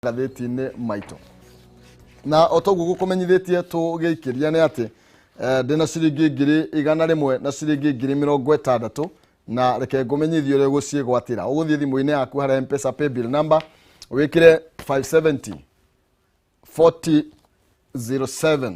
Magathiti-inĩ maitũ. Na otoguo gukumenyithetie tugikiria ni ati ndina ciringi 100 na ciringi 60 na reke ngumenyithie uri guciigwatira uguthie thimu-ini yaku hari M-Pesa paybill number wikire 570 4007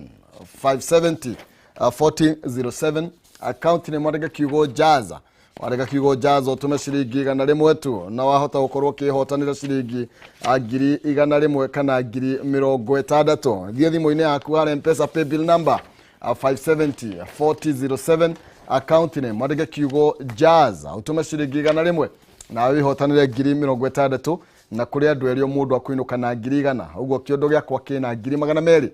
570 4007 account ni mwarega kiugo jaza warega kiugo jaza utume ciringi 100 tu na wahota gukorwo kihotanira ciringi 100 kana 60 thie thimu-ini yaku hari M-Pesa paybill number 570 4007 account ni mwarega kiugo jaza utume ciringi 100 na wihotanire 60 na kuri andu erio mundu akuinuka na 100 uguo kiondo giakwa kina 260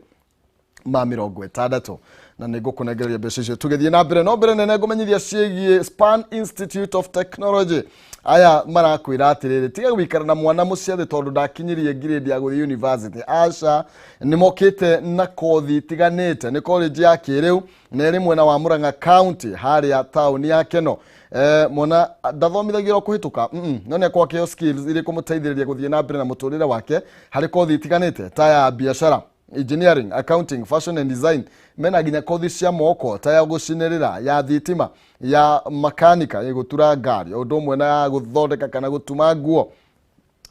na nigukunegereria mbeca icio tugithie na mbere no mbere nene ngumenyithia ciegie Span Institute of Technology aya marakwira atiriri tiga gwikara na mwana muciathi tondu ndakinyirie grade ya guthi university aca nimokite na kothi tiganite ni college ya kiriu na iri mwena wa Murang'a County hari ya town ya Keno mona ndathomithagio kuhituka no ne kwa kio skills iri kumuteithiriria guthie na mbere na muturire wake hari kothi tiganite ta ya biashara engineering, accounting, fashion and design mena ginya kothi cia moko ta ya gucinirira ya thitima ya makanika ya gutura ngari undu mwe na guthondeka kana gutuma nguo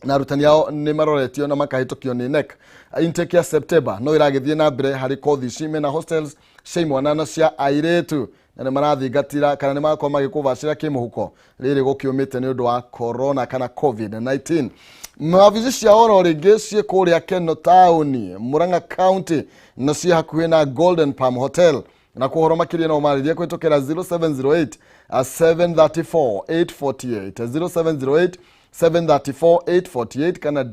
na arutani yao ni maroretio na makahitokio ni NEC intake ya September no iragithie na mbere hari kothi cime na hostels ciimwanana cia airetu na ni marathingatira kana ni makorwo magikuvacira kimuhuko riri gukiumite ni undu wa corona kana COVID-19 mavizi cia oro ringi cie kuria Keno town Murang'a County na cie hakuhi na Golden Palm Hotel na kuhoro makiria no maririe kwitukira 0708 734 848 0708 734 848 kana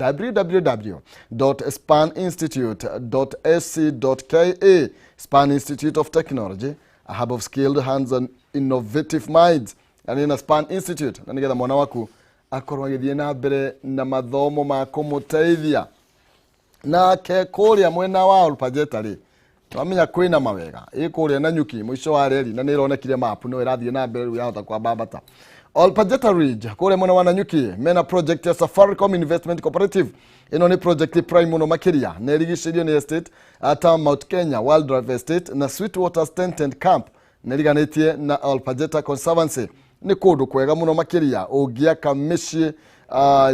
www.spaninstitute.ac.ke Span Institute of Technology, a hub of skilled hands and innovative minds. And in a Span Institute na nigetha mwana waku akorwo agithie na mbere na mathomo ma kumuteithia na ke kuria mwena wa Olpajeta twamenya kwina mawega ikuria na nyuki mwisho wa reri na nironekire map no irathie na mbere ru yahota kwa babata Olpajeta Ridge kuria mwena wa Nanyuki mena project ya Safaricom Investment Cooperative ino ni project prime muno makiria na irigicirio ni estate ata Mount Kenya Wildlife Estate na Sweetwater Tent and Camp na iriganitie na Olpajeta Conservancy ni kundu kwega muno makiria ungiaka mici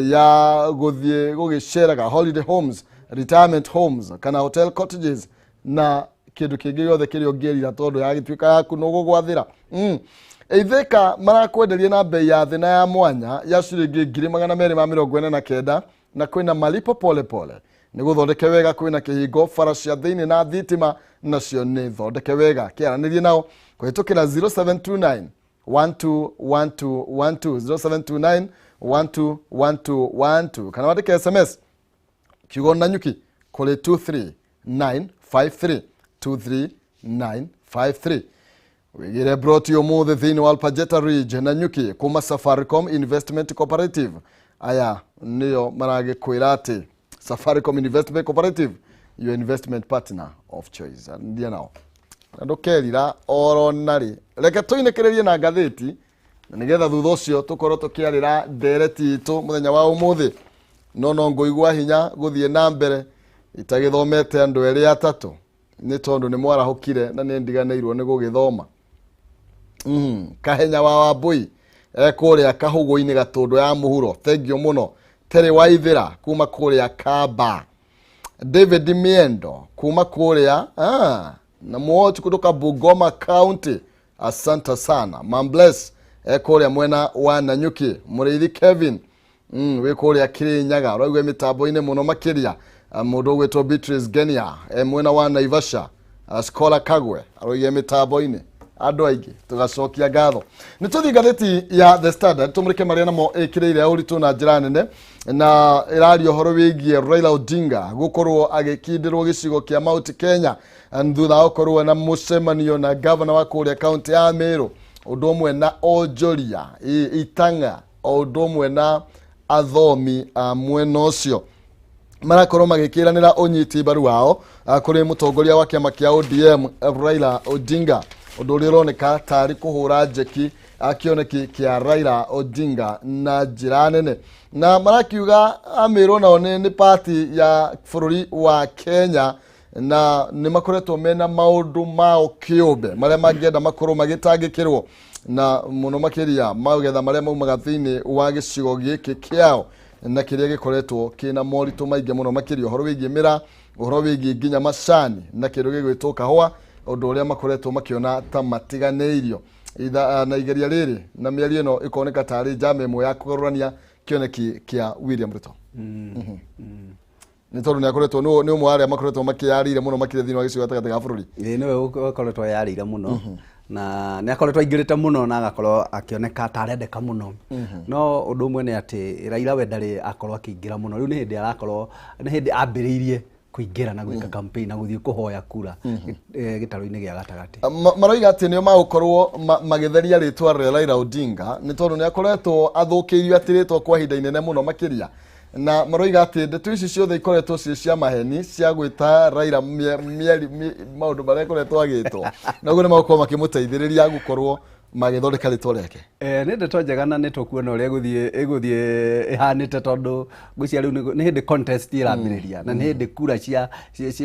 ya guthie gugiceraga holiday homes, retirement homes kana hotel cottages na kindu kingi yothe kirio ngirira tondu ya gituika yaku no gugwathira Eitheka marakwenderia na bei ya thina ya mwanya ya ciringi 249 na kwina malipo pole pole ni guthondeke wega kwina kihingo fara cia thiini na thitima nacio ni thondeke wega kiaranirie nao kwitukira 0729 121212 0729 kana SMS kiugo Nanyuki kuri 23953 23953 wigire brought you muthe thini wa Olpajeta Ridge Nanyuki kuma Safaricom Investment Cooperative aya niyo maragikwira ati Safaricom Investment Cooperative your investment partner of choice ndia nao ndokerira oro nari reke tuinekererie na ngathiti nigetha thutha ucio tukorwo tukiarira ndereti itu muthenya wa umuthi no ngoigwa hinya guthie na mbere itagithomete andu eri atatu ni tondu ni mwarahukire na ni ndiganeirwo ni gugithoma kahenya wa Wambui kuria kahugo-ini gatundu ya muhuro thengio muno tere waithira kuma kuria Kaba David Miendo kuma kuria na muoti kutoka Bungoma County asante sana Mambless kuria mwena wa Nanyuki Muriithi Kevin we kuria Kirinyaga rwigwe mitambo-ini muno makiria mundu gwitwo Beatrice Genia mwena wa Naivasha Scholar Kagwe rwigwe mitambo-ini andu aingi tugacokia ngatho nituthi ngathiti ya The Standard tumurike maria namo ikirire uritu na njira nene na irario horo wigie Raila Odinga gukorwo agikindirwo gicigo kia Mount Kenya thutha ukorwo na mucemanio na governor wa kuria county ya Meru undu umwe na Onjoria Itanga undu umwe na athomi mwena ucio marakorwo magikiranira unyiti baru wao kuri mutongoria wa kiama kia ODM Raila Odinga undu uroneka tari kuhura njeki akioneki kia Raila Odinga na njira nene na marakiuga amiro nao ni party ya bururi wa Kenya na ni makoretwo mena maundu mao kiumbe maria mangienda makorwo magitangikirwo na muno makiria magetha maria maumaga thiini wa gicigo giki kiao na kiria gikoretwo kina moritu maingi muno makiria horo wigie mira horo wigie nginya macani na kindu gigwitwo kahua undu uria makoretwo makiona ta matiganeirio na igeria riri na miario ino ikoneka tari jame imwe ya kugorania kioneki kia William Ruto ni tondu ni akoretwo ni umwe aria makoretwo makiyarire muno makire thini wa gicigo gatagati ga bururi niwe ukoretwo yarire muno na ni akoretwo aingirite muno na agakorwo akioneka tarendeka muno no undu umwe ni ati Raila we ndari akorwo akiingira muno riu ni hindi arakorwo ni hindi ambiriirie kuingira na gwika campaign na guthii kuhoya kura gitaro-ini gia gatagati maroiga ati nio magukorwo magitheria ritwa Raila Odinga ni tondu ni akoretwo athukiirio atiritwo kwa hinda inene muno makiria na maroiga ati ndeto ici ciothe ikoretwo cia maheni cia gwita Raila maundu maria ikoretwo agitwo naguo ni magukorwo makimuteithiriria gukorwo magithondeka ritwa riake ni ndeto njega na ni tukuona uria iguthie ihanite tondu gucia riu ni hindi contest irambiriria na ni hindi kura cia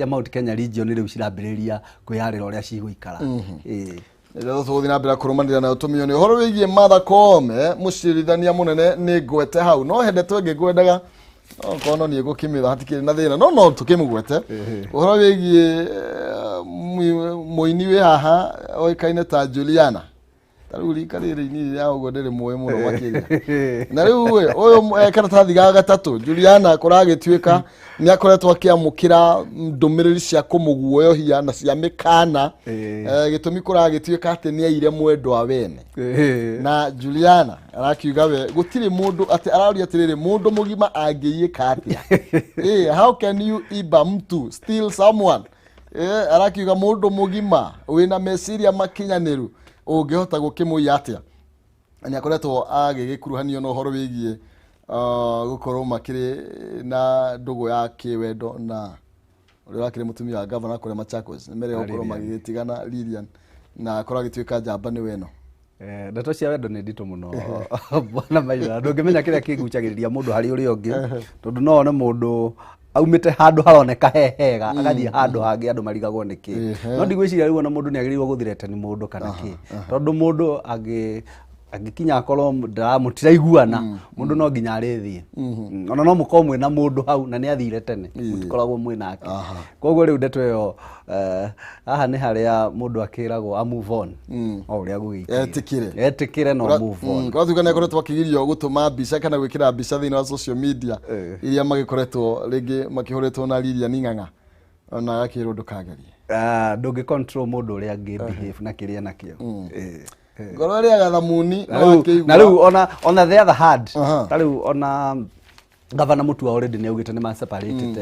Mount Kenya region riu cirambiriria kwiyarira uria ciguikara Ilo tuthi na mbira kurumanira na utumio ni horo wigie Martha Koome mucirithania munene ni ngwete hau no hende twenge ngwendaga kono ni gukimitha hatikiri na thina no tukimugwete horo wigie muini we haha oikaine ta Juliana taruri karire ni ya ugo ndiri muwe muno makiria na riu uyu karatathi ga gatatu Juliana kuragituika ni akoretwo akiamukira ndumiriri cia kumuguoyohia na cia mikana gitumi kuragituika ati ni aire mwendwa wene na Juliana arakiuga we gutiri mundu ati araria atiriri mundu mugima angiyika atia how can you iba mtu steal someone arakiuga mundu mugima wina meciria makinyaniru ungihota gukimuia atia ni akoretwo agigikuruhanio no horo wigie gukorwo makiri na ndugu ya kiwendo na uri wakire mutumia wa governor kure Machakos mere gukorwo magigitigana Lilian na akorwo agituika njamba ni weno ndeto cia wendo ni ndito muno bwana Maina ndungimenya kiria kigucagiriria mundu hari uri ungi tondu no one mundu aumite handu haroneka hehega agathie handu hangi andu marigagwo niki no ndigwiciria riu ona mundu ni agirirwo guthirete ni mundu kana ki tondu mundu agikinya akorwo ndamutiraiguana mundu no nginya arithie ona no mukorwo mwina mundu hau na ni athire tene mutikoragwo mwinake koguo riu ndeto iyo haha ni haria mundu akiragwo a move on o uria gugikire etikire no move on kwa thuka ne koretwo akigirio gutuma mbica kana gwikira mbica thini wa social media iria magikoretwo ringi makihoretwo na Lilia Ning'ang'a ona akirwo ndukagerie ndungi control mundu uria angi behave na kiria nakio ngoro ria gathamuni na riu on the other hand tariu ona Governor Mutua already ni augite ni ma separated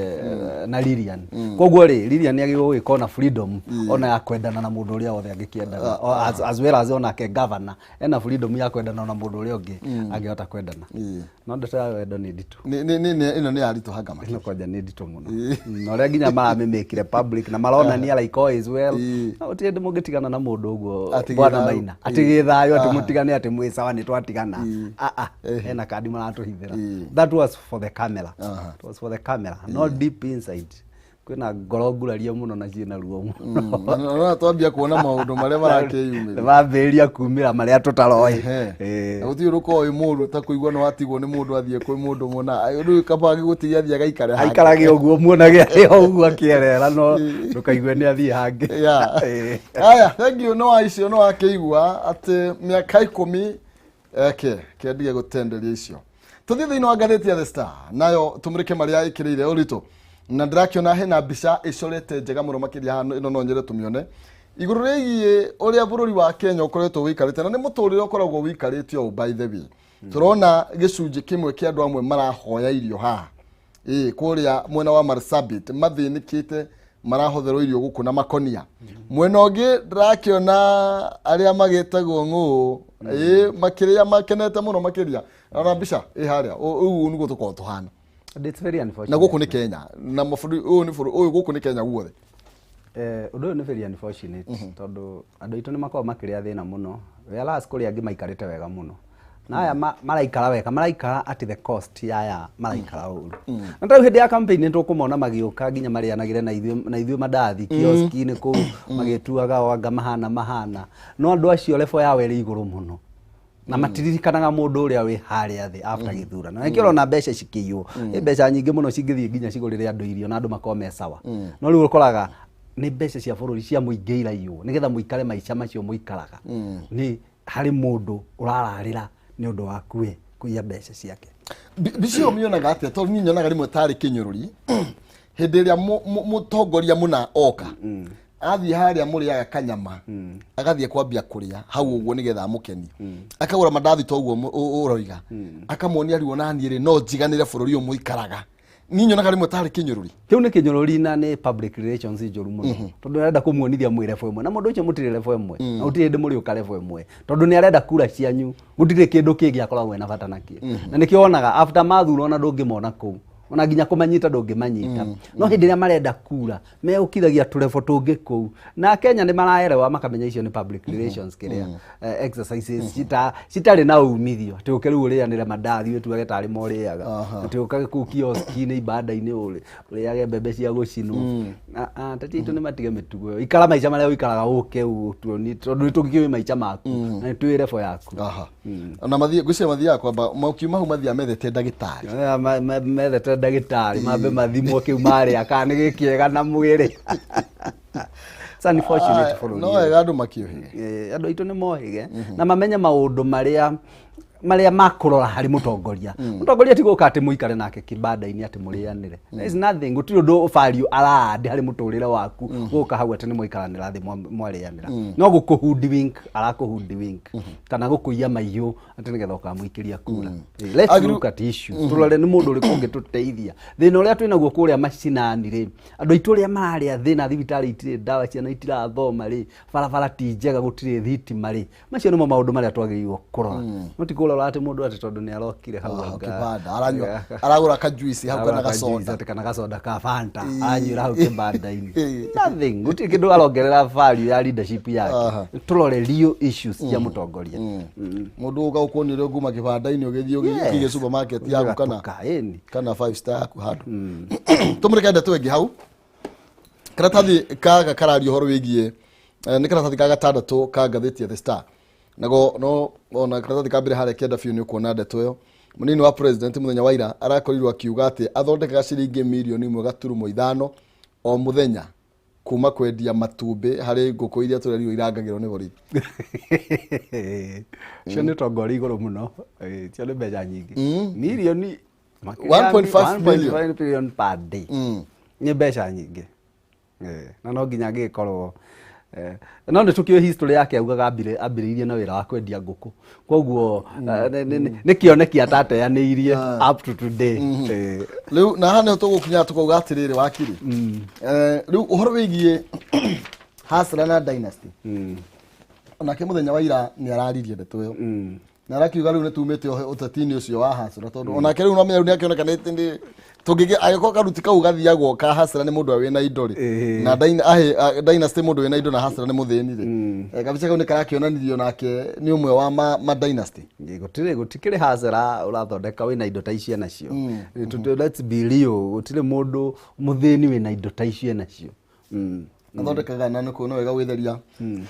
na Lilian koguo ri Lilian ni agirwo gwikona freedom ona ya kwendana na mundu uria othe angikiendana as well as ona ke governor ena freedom ya kwendana na mundu uria ungi angihota kwendana no ndeto ya wendo ni nditu ino ni arito hanga makino koja ni nditu muno no ria nginya maramemekire public na marona ni like as well uti ndi mugitigana na mundu uguo bwana Maina atigithayo ati mutigane ati mwisawa ni twatigana ena kadi maratuhithira that was for the camera it was for the camera not deep inside kwina ngoro nguraria muno na ciena ruo muno no twambia kuona maundu maria marakeyumira maberia kumira maria tutaroi uthi uruko oi mundu ta kuigwa no atigwo ni mundu athie kwi mundu mona riu kaba gigutigia athia gaikare aikarage uguo muonage uguo akierera no ndukaigwe ni athie hangi aya thank you no aicio no akeigwa ati miaka 10 kendige gutenderia icio tuthi thini wa ngatheti ya The Star nayo tumurike maria ikirire urito na ndirakiona hena mbica icorete njega muno makiria hano ino no nyere tumione iguru rigie uria bururi wa Kenya ukoretwo wikarite na ni muturire ukoragwo wikaritio by the way turona gicunji kimwe kia andu amwe marahoya irio haha kuria mwena wa Marsabit mathinikite marahotherwo irio guku na makonia mwena ungi ndirakiona aria magetagwo makiria makenete muno makiria ona mbica haria uyu ni gutuko tuhana it's very unfortunate na guku ni Kenya na mafuri uyu guku ni Kenya guothe undu ni very unfortunate tondu andu itu ni makwa makiria thina muno whereas kuri angi maikarite wega muno na aya maraikara wega maraikara at the cost ya maraikara uru na tau hindi ya campaign nitukumona magiuka nginya marianagire na ithuĩ mandathi kioski-inĩ kũu magĩtuaga wanga mahana no andũ acio level yao ĩrĩ igũrũ mũno na matiririkanaga mũndũ ũrĩa wĩ harĩa thĩ after gĩthurano na nĩkĩo na mbeca cikĩiywo mbeca nyingĩ mũno cingĩthiĩ nginya cigũrĩre andũ irio na andũ makome sawa no rĩu ũkoraga nĩ mbeca cia bũrũri cia mũingĩ iraiywo nĩgetha mũikare maica macio mũikaraga nĩ harĩ mũndũ ũrararĩra nĩ ũndũ wa kuiya mbeca ciake bicio mĩonaga atĩa tondũ niĩ nyonaga rĩmwe tarĩ kĩnyũrũri hĩndĩ ĩrĩa mũtongoria mũna oka athiĩ harĩa mũrĩaga kanyama agathiĩ kwambia kũrĩa hau ũguo nĩgetha amũkenie akagũra mandathi to ũguo ũroiga akamuonia rĩu ona niĩ no njiganĩre bũrũri ũyũ mũikaraga niĩ nyonaga rĩmwe tarĩ kĩnyũrũri kĩu nĩ kĩnyũrũri na nĩ public relations njũru mũno tondũ arenda kũmuonithia mwĩ level ĩmwe na mũndũ ũcio mũtirĩ level ĩmwe na ũtirĩ hĩndĩ mũrĩũka level ĩmwe tondũ nĩ arenda kura cianyu gũtirĩ kĩndũ kĩngĩ akoragwo ena bata nakĩo na nĩkĩo wonaga after mathurwo na ndũngĩmona kũu ona nginya kũmanyita ndũngĩmanyita no hĩndĩ ĩrĩa marenda kura meũkithagia tũrebo tũngĩ kũu na Kenya nĩ maraerewa makamenya icio nĩ public relations kĩrĩa exercises citarĩ na umithio atĩ ũke rĩu ũrĩanĩre mandathi wĩtuage tarĩ morĩaga atĩ ũkage kũu kioski-inĩ ibanda-inĩ ũrĩage mbembe cia gũcinwo tati itũ nĩ matige mĩtugo ĩyo ikara maica marĩa ũikaraga ũke tondũ nĩtũngĩkĩũĩ maica maku na nĩtũĩ level yaku ona ngwĩciria mathiaga kwamba makiuma hau mathiaga methete ndagĩtarĩ methete ndagĩtarĩ mambe mathimwo kĩu marĩa kana nĩ gĩkĩega na mwĩrĩ it's unfortunate for no wega andũ makĩũhĩge andũ aitũ nĩ mohĩge na mamenye maũndũ marĩa makũrora harĩ mũtongoria mũtongoria ti gũka atĩ mũikare nake kĩbanda-inĩ atĩ mũrĩanĩre there is nothing gũtirĩ ũndũ value arandi harĩ mũtũrĩre waku gũka hau atĩ nĩ mũikaranĩra thĩ mwarĩanĩra no gũkũhudi wink arakũhudi wink kana gũkũiya maiyũ atĩ nĩgetha ũkamũikĩria kura let's look at issues tũrore nĩ mũndũ ũrĩkũ ũngĩtũteithia thĩna ũrĩa twĩnaguo kũrĩa macinani rĩ andũ aitũ ũrĩa mararĩa thĩna thibitarĩ itirĩ ndawa ciana itirathoma rĩ barabara ti njega gũtirĩ thitima rĩ macio nĩmo maũndũ marĩa twagĩrĩirwo kũrora no ti kũrora atĩ mũndũ atĩ tondũ nĩ arokire hau kĩbanda aragũra kajuici hau kana gacoda kana gacoda ka Fanta anyuĩra hau kĩbanda-inĩ nothing gũtirĩ kĩndũ arongerera value ya leadership yake tũrore real issues cia mũtongoria mũndũ ũga ũkuonio ũrĩa nguma kĩbanda-inĩ ũgĩthiĩ ũgĩkĩige supermarket yaku kana 5 star yaku handũ tũmũrĩke ndeto ĩngĩ hau karatathi kaga karario ũhoro wĩgiĩ nĩ karatathi ka gatandatũ ka ngathĩti ya The Star nago no ona karatathi ka mbere harĩa kĩenda biũ nĩ ũkuona ndeto ĩyo mũnini wa president mũthenya wa ira arakorirwo akiuga atĩ athondekaga ciringi mirioni 1.5 o mũthenya kuma kwendia matumbĩ harĩ ngũkũ iria tũreriwo irangagĩrwo nĩ borithi cio nĩ tongori igũrũ mũno cio nĩ mbeca nyingĩ mirioni 1.5 billion per day nĩ mbeca nyingĩ na no nginya angĩkorwo no nĩ tũkĩoĩ history yake augaga ambĩrĩirie na wĩra wa kwendia ngũkũ koguo nĩ kĩoneki atateanĩirie up to today rĩu na hana tũgũkinya tũkauga atĩrĩrĩ wakiri rĩu ũhoro wĩgiĩ Hasra na Dynasty onake mũthenya wa ira nĩ araririe ndeto ĩyo na arakiuga rĩu nĩ tumĩte ũteti-inĩ ũcio wa Hasra tondũ onake rĩu no menya rĩu nĩ akĩonekanĩte nĩ tũngĩgĩ agĩkorwo karuti kau gathiagwo ka Hasra nĩ mũndũ wĩna indo rĩ na Dynasty mũndũ wĩna indo na Hasra nĩ mũthĩni rĩ kabica kau nĩ karakĩonanirio nake nĩ ũmwe wa ma Dynasty gũtikĩrĩ Hasra ũrathondeka wĩna indo ta icio nacio let's be real gũtirĩ mũndũ mũthĩni wĩna indo ta icio nacio athondekaga na nĩkuo no wega gwĩtheria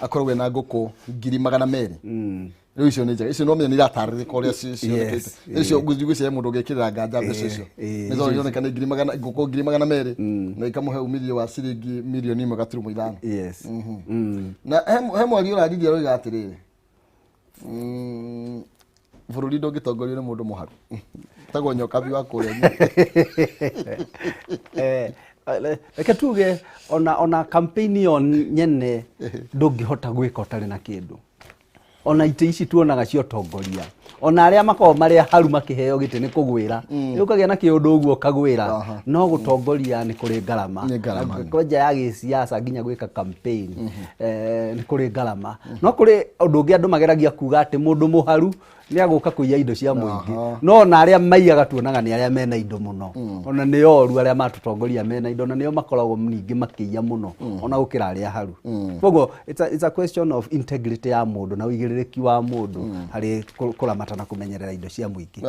akorwo na ngũkũ 200,000 rĩu icio nĩ njega icio no menya nĩ iratarĩrĩka ũrĩa cionekete icio ngũthigũcia mũndũ ũngĩkĩrĩra nganja mbeca icio nĩ zo cioneka nĩ ngũkũ 200,000 na ikamũhe umithio wa ciringi mirioni 1.5 na he mwari ũraririe roiga atĩrĩrĩ bũrũri ndũngĩtongorio nĩ mũndũ mũharu tagwo nyokabi wa kũrĩa reke tuge ona campaign yo nyene ndũngĩhota gwĩka ũtarĩ na kĩndũ ona itĩ ici tuonaga cio tongoria ona arĩa makoragwo marĩa haru makĩheo gĩtĩ nĩ kũgwĩra nĩ ũkagĩa na kĩũndũ ũguo kagwĩra no gũtongoria nĩ kũrĩ ngarama kwanja ya gĩsiasa nginya gwĩka campaign nĩ kũrĩ ngarama no kũrĩ ũndũ ũngĩ andũ mageragia kuga atĩ mũndũ mũharu ni aguka kuiya indo cia muingi no na aria maiyaga tuonaga ni aria mena indo muno ona ni oru aria matutongoria mena indo na nio makoragwo ningi makiya muno ona gukira aria haru koguo it's a question of integrity ya mundu na uigiririki wa mundu hari kuramata na kumenyerera indo cia muingi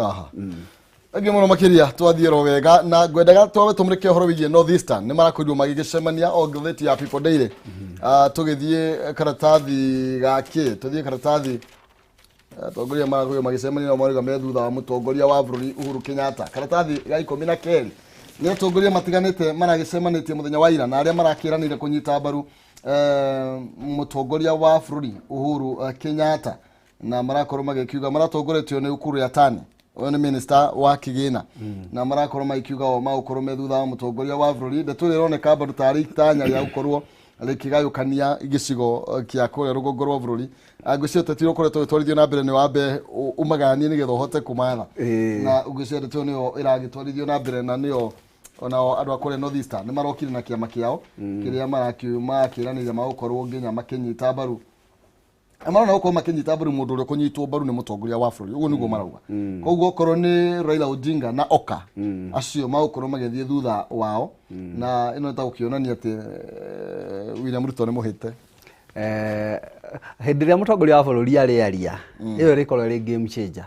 Agi muno makiria twathiero wega na ngwendaga twawe tumrike horo wigie North Eastern ni marakorirwo magigicemania o ngatheti ya People Daily tugithie karatathi gaki tuthie karatathi tongoria marakorirwo magicemania na mwariga me thutha wa mutongoria wa bururi Uhuru Kenyatta karatathi ga 12 ni atongoria matiganite maragicemanĩtie muthenya wa ira na aria marakiranire kunyita mbaru mutongoria wa bururi Uhuru Kenyatta na marakorwo magikiuga maratongoretio ni Kuguuria uyu ni minister wa kigina na marakorwo magikiuga o magukorwo me thutha wa mutongoria wa bururi ndeto ironeka mbaru tari itanya ria gukorwo rikigayukania igicigo kia kure rugongo rwa bururi ngwicio tetiro kore twitwarithio na mbere ni wambe umagania ni getho hote kumatha na ngwicio ndeto niyo iragitwarithio na mbere na niyo ona andu akore North Eastern ni marokire na kiama kiao kiria marakiuma kiranira magukorwo nginya makinyita mbaru amana uko makinyita mbaru mundu uri kunyitwo mbaru ni mutongoria wa bururi uguo niguo marauga koguo korwo ni Raila Odinga na Oka acio magukorwo magithie thutha wao na ino ta ukionania ati William Ruto ni muhite hindi ria mutongoria wa bururi ariaria iyo rikorwo ri game changer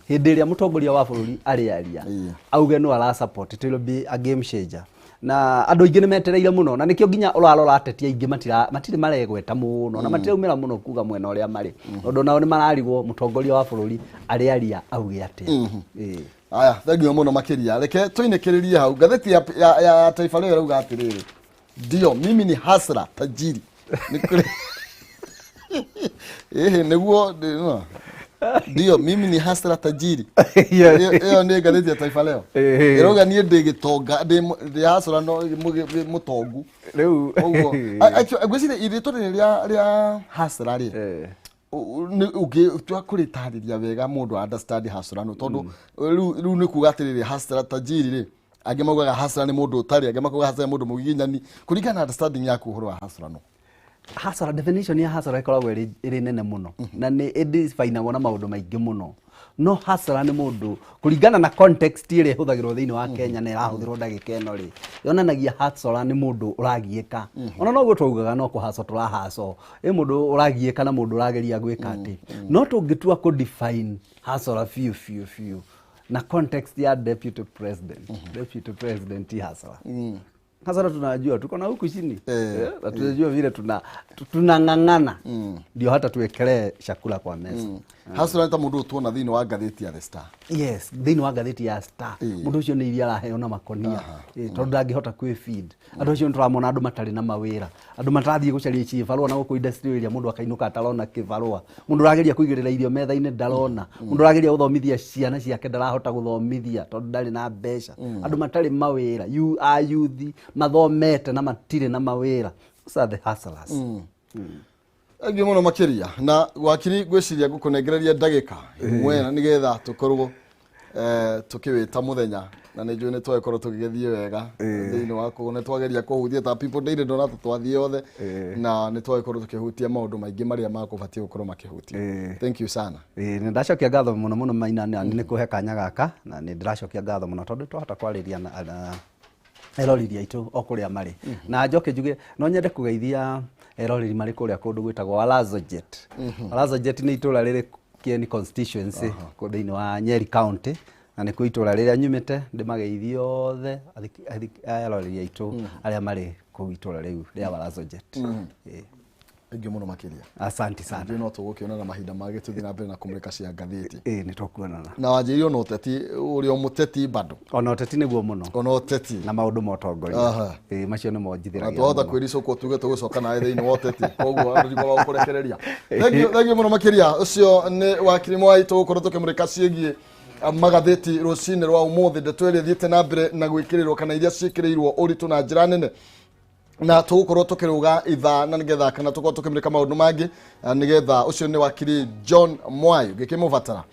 hindi ria mutongoria wa bururi ariaria auge no ara support it will be a game changer na andu ingi ni metereire muno na nikio nginya urarora atetia ingi matire maregweta muno na matiraumira muno kuga mwena uria mari undu nao ni mararigwo mutongoria wa bururi ariaria auge ate aya thagio muno makiria reke tuinekiririe hau gatheti ya Taifa Leo rauga atiriri ndio mimi ni hasra tajiri nikuri niguo ndio mimi ni hasra tajiri iyo ni gatheti ya Taifa Leo iroga ni ndigitonga ndi hasra no mutongu riu gwicire irito ria hasra ri uge twakuritariria wega mundu understand hasra no tondu riu ni kuga atiriri hasra tajiri ri ange maugaga hasra ni mundu utari ange makuga hasra ni mundu mugiginyani kuringana understanding yaku uhoro wa hasra no hasara definition ya hasara ikoragwo iri nene muno na ni idifainagwo na maundu maingi muno no hasara ni mundu kuringana na context ire huthagirwo thiini wa Kenya na irahuthirwo ndagika eno ri yonanagia hasara ni mundu uragieka ona no gutwaugaga no kuhaso turahaso mundu uragieka na mundu urageria gwika ati no tungitua ku define hasara few na context ya deputy president hasara hasara tunajua tuko na huku chini na tunajua vile tunangangana ndio hata tuwekelee chakula kwa meza hasara nta mundu tuona thini wa gatheti ya The Star yes thini wa gatheti ya Star mundu ucio ni iria araheo na makonia tondu ndangihota kwi feed andu acio nturamona andu matari na mawira andu matathie gucaria chifarua na guku industry iria mundu akainuka atarona kifarua mundu rageria kuigirira irio metha-ini ndarona mundu rageria guthomithia ciana ciake ndarahota guthomithia tondu ndari na mbeca andu matari mawira youth mathomete na matire na mawira sa the hustlers agi muno makiria na wakiri gwiciria gukunegereria ndagika mwena nigetha tukorwo tukiwita muthenya na ni njui ni twakorwo tugigethie wega thiini wa kugone twageria kuhuthia ta People Daily ndona twathie othe na ni twakorwo tukihutia maundu maingi maria makubatie gukorwo makihutia thank you sana ni ndacokia ngatho muno maina ni kuhe kanya gaka na ni ndiracokia ngatho muno tondu twahota kwariria na eroriri aitu okuria mari na njoke njuge no nyende kugeithia eroriri mari kuria kundu gwitagwo Walazojet ni itura riri Kieni constituency thiini wa Nyeri county na ni kuitura riria nyumite ndimageithie othe eroriri aitu aria mari ku itura riu ria Walazojet Egi muno makiria asante sana ndino tugukiona na mahinda mage tuthi na mbere na kumurika cia ngatheti ni tukuonana na wanjirio no teti urio muteti bado ona teti niguo muno ona teti na maundu motongoria macio ni monjithiragia twahota kwiricoka tuge tugucoka nawe thiini wa teti koguo andu kwa kurekereria thegio muno makiria ucio ni wakiri mwai tugukorwo tukimurika ciegie magatheti rucini rwa umuthi ndetwere thiete na mbere na gwikirirwo kana iria cikirirwo uritu na njira nene na tugukorwo tukiruga itha na nigetha kana tukorwo tukimirika maundu mangi nigetha ucio ni wakiri John Mwai gikimuvatara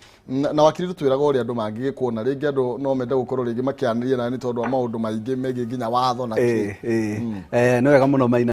na wakiri tutwiraga uri andu mangi gikuona ringi andu no mende gukorwo ringi makianiria na ni tondu wa maundu maingi megi nginya watho na ni wega muno maina